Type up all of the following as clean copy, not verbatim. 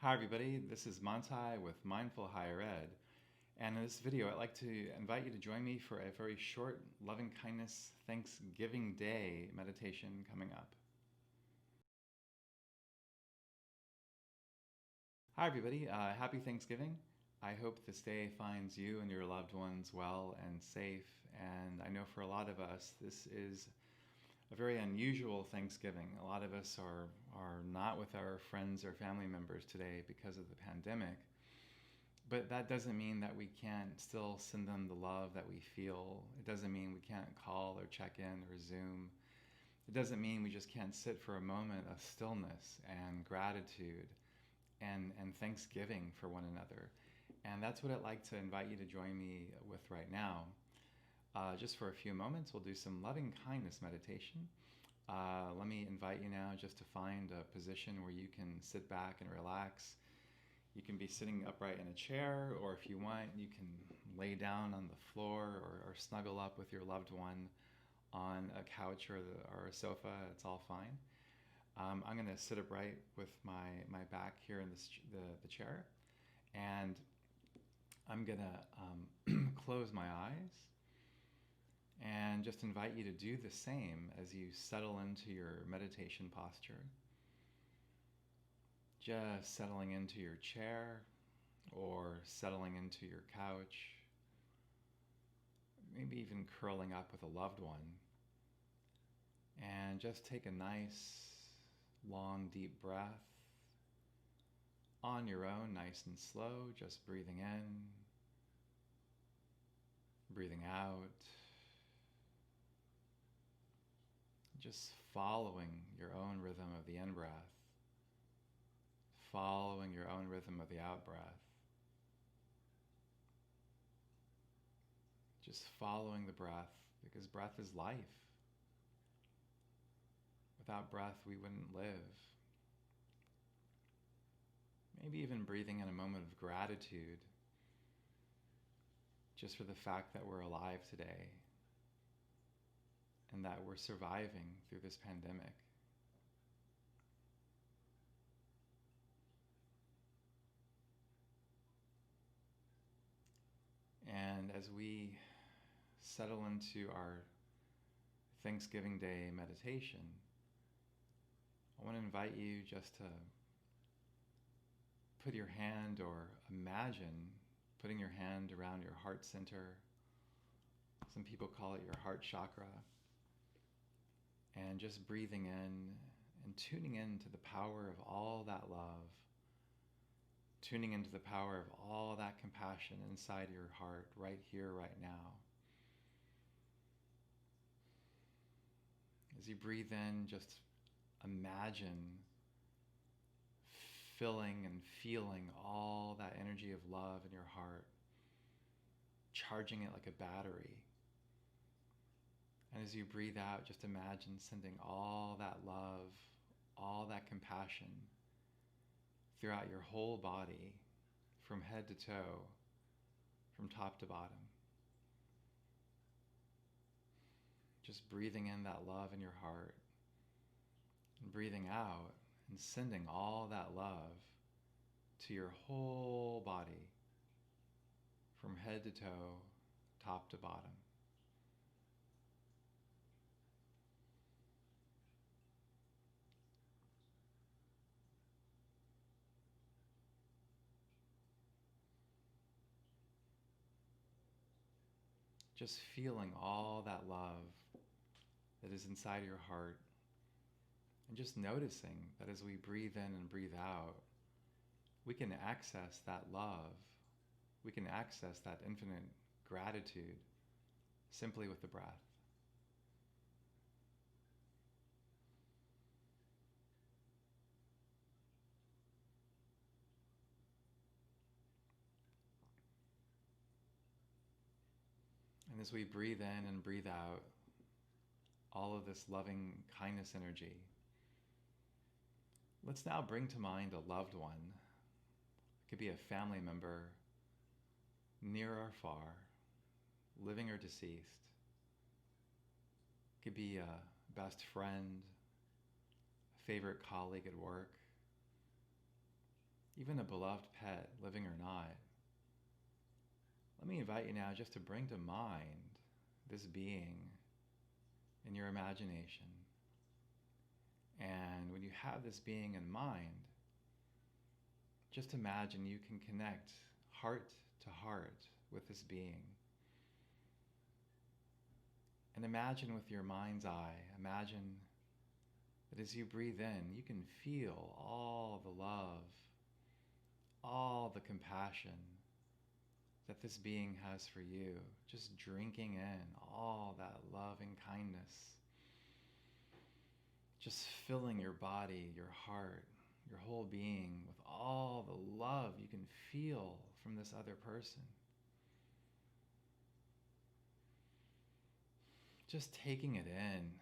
Hi everybody, this is Mantai with Mindful Higher Ed, and in this video I'd like to invite you to join me for a very short loving kindness Thanksgiving Day meditation coming up. Hi everybody, happy Thanksgiving. I hope this day finds you and your loved ones well and safe, and I know for a lot of us this is a very unusual Thanksgiving. A lot of us are not with our friends or family members today because of the pandemic. But that doesn't mean that we can't still send them the love that we feel. It doesn't mean we can't call or check in or Zoom. It doesn't mean we just can't sit for a moment of stillness and gratitude and thanksgiving for one another. And that's what I'd like to invite you to join me with right now. Just for a few moments, we'll do some loving kindness meditation. Let me invite you now just to find a position where you can sit back and relax. You can be sitting upright in a chair, or if you want, you can lay down on the floor or snuggle up with your loved one on a couch or a sofa. It's all fine. I'm going to sit upright with my back here in the chair, and I'm going to close my eyes and just invite you to do the same as you settle into your meditation posture. Just settling into your chair or settling into your couch, maybe even curling up with a loved one. And just take a nice, long, deep breath on your own, nice and slow, just breathing in, breathing out, just following your own rhythm of the in-breath, following your own rhythm of the out-breath. Just following the breath, because breath is life. Without breath, we wouldn't live. Maybe even breathing in a moment of gratitude, just for the fact that we're alive today and that we're surviving through this pandemic. And as we settle into our Thanksgiving Day meditation, I want to invite you just to put your hand, or imagine putting your hand around your heart center. Some people call it your heart chakra. And just breathing in and tuning into the power of all that love, tuning into the power of all that compassion inside your heart right here, right now. As you breathe in, just imagine filling and feeling all that energy of love in your heart, charging it like a battery. And as you breathe out, just imagine sending all that love, all that compassion throughout your whole body, from head to toe, from top to bottom. Just breathing in that love in your heart, and breathing out and sending all that love to your whole body, from head to toe, top to bottom. Just feeling all that love that is inside your heart, and just noticing that as we breathe in and breathe out, we can access that love, we can access that infinite gratitude simply with the breath. And as we breathe in and breathe out all of this loving kindness energy, let's now bring to mind a loved one. It could be a family member, near or far, living or deceased. It could be a best friend, a favorite colleague at work. even a beloved pet, living or not. Let me invite you now just to bring to mind this being in your imagination. And when you have this being in mind, just imagine you can connect heart to heart with this being. And imagine with your mind's eye, imagine that as you breathe in, you can feel all the love, all the compassion that this being has for you, just drinking in all that love and kindness, just filling your body, your heart, your whole being with all the love you can feel from this other person. Just taking it in,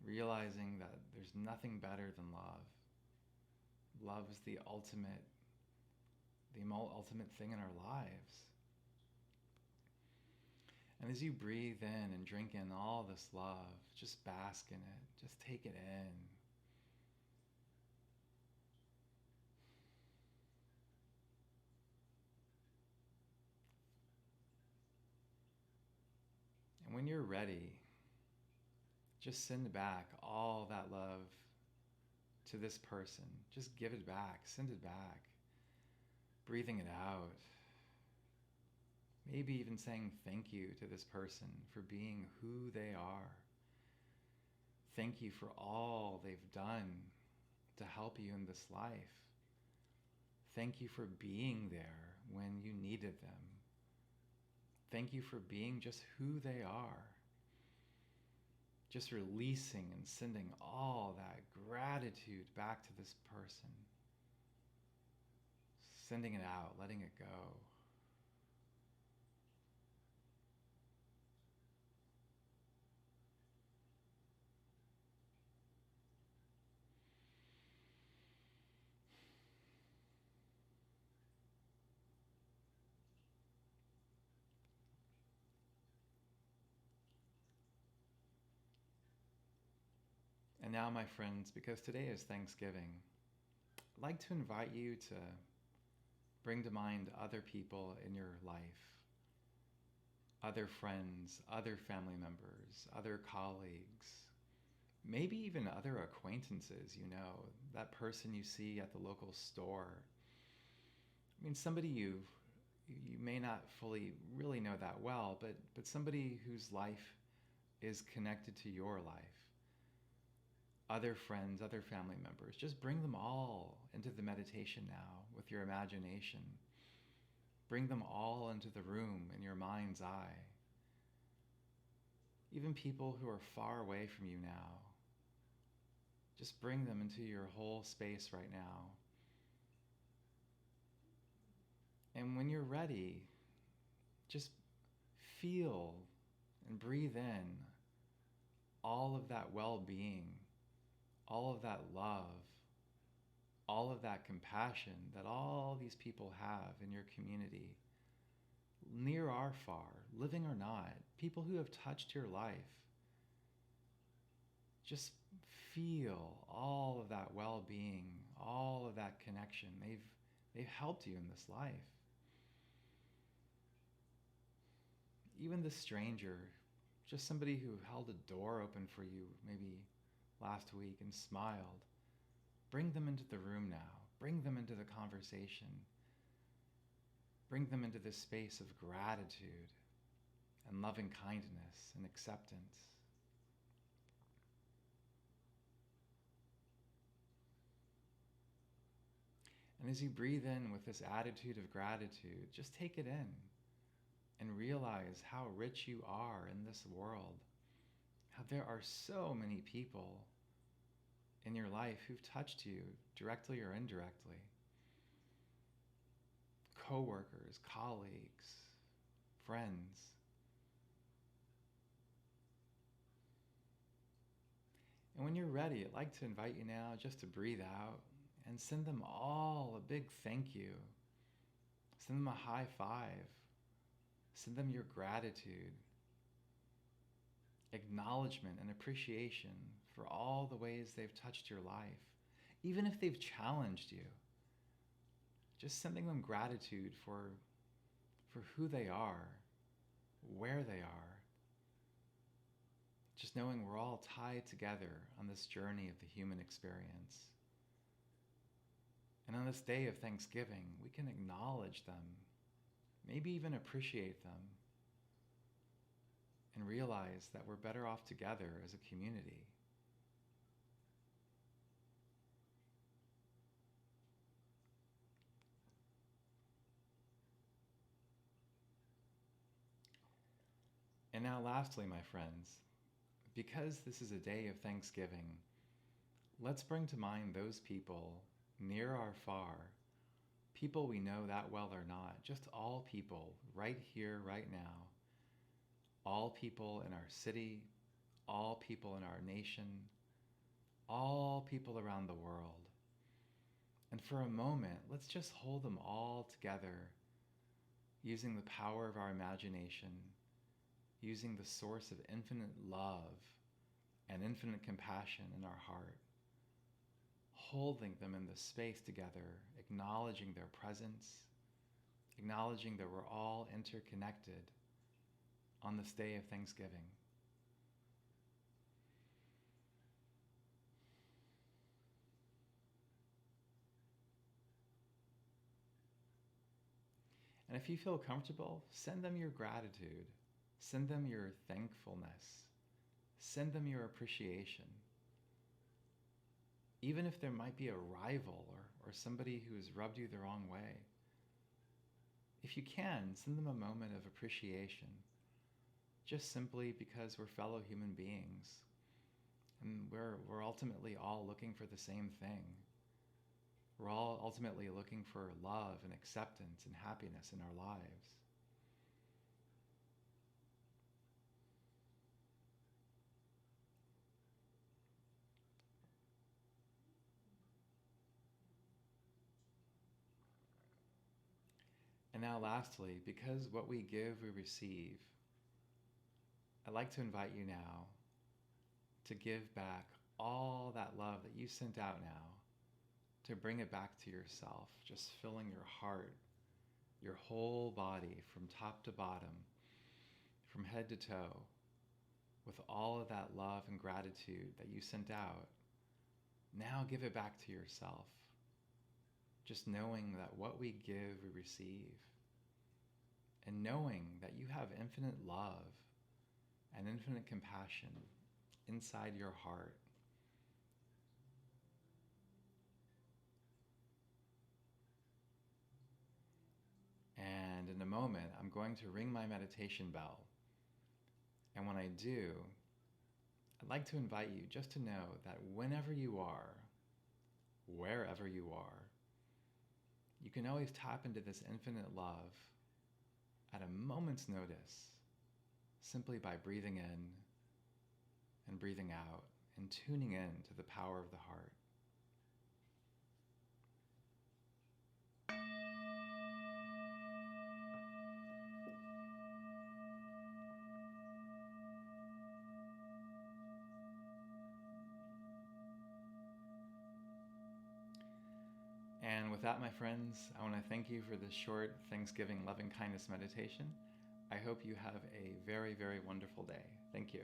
realizing that there's nothing better than love. Love is the ultimate thing in our lives. And as you breathe in and drink in all this love, just bask in it, just take it in. And when you're ready, just send back all that love to this person. Just give it back, send it back. Breathing it out. Maybe even saying thank you to this person for being who they are. Thank you for all they've done to help you in this life. Thank you for being there when you needed them. Thank you for being just who they are. Just releasing and sending all that gratitude back to this person. Sending it out, letting it go. And now, my friends, because today is Thanksgiving, I'd like to invite you to bring to mind other people in your life, other friends, other family members, other colleagues, maybe even other acquaintances, that person you see at the local store. I mean, somebody you may not fully really know that well, but somebody whose life is connected to your life. Other friends, other family members, just bring them all into the meditation now with your imagination. Bring them all into the room in your mind's eye. Even people who are far away from you now. Just bring them into your whole space right now. And when you're ready, just feel and breathe in all of that well-being, all of that love, all of that compassion that all these people have in your community, near or far, living or not, people who have touched your life. Just feel all of that well-being, all of that connection. They've helped you in this life. Even the stranger, just somebody who held a door open for you maybe last week and smiled. Bring them into the room now. Bring them into the conversation. Bring them into this space of gratitude and loving kindness and acceptance. And as you breathe in with this attitude of gratitude, just take it in and realize how rich you are in this world. How there are so many people in your life who've touched you directly or indirectly. Co-workers, colleagues, friends. And when you're ready, I'd like to invite you now just to breathe out and send them all a big thank you. Send them a high five. Send them your gratitude, acknowledgement and appreciation for all the ways they've touched your life, even if they've challenged you. just sending them gratitude for who they are, where they are. Just knowing we're all tied together on this journey of the human experience. And on this day of Thanksgiving, we can acknowledge them, maybe even appreciate them, and realize that we're better off together as a community. And now lastly, my friends, because this is a day of Thanksgiving, let's bring to mind those people, near or far, people we know that well or not, just all people right here, right now, all people in our city, all people in our nation, all people around the world. And for a moment, let's just hold them all together, using the power of our imagination, using the source of infinite love and infinite compassion in our heart, holding them in this space together, acknowledging their presence, acknowledging that we're all interconnected on this day of Thanksgiving. And if you feel comfortable, send them your gratitude, send them your thankfulness, send them your appreciation. Even if there might be a rival or somebody who has rubbed you the wrong way, if you can, send them a moment of appreciation, just simply because we're fellow human beings and we're ultimately all looking for the same thing. We're all ultimately looking for love and acceptance and happiness in our lives. And now lastly, because what we give, we receive, I'd like to invite you now to give back all that love that you sent out now, to bring it back to yourself, just filling your heart, your whole body from top to bottom, from head to toe, with all of that love and gratitude that you sent out. Now give it back to yourself, just knowing that what we give, we receive, and knowing that you have infinite love and infinite compassion inside your heart. And in a moment, I'm going to ring my meditation bell. And when I do, I'd like to invite you just to know that whenever you are, wherever you are, you can always tap into this infinite love at a moment's notice, simply by breathing in and breathing out and tuning in to the power of the heart. And with that, my friends, I want to thank you for this short Thanksgiving loving kindness meditation. I hope you have a very, very wonderful day. Thank you.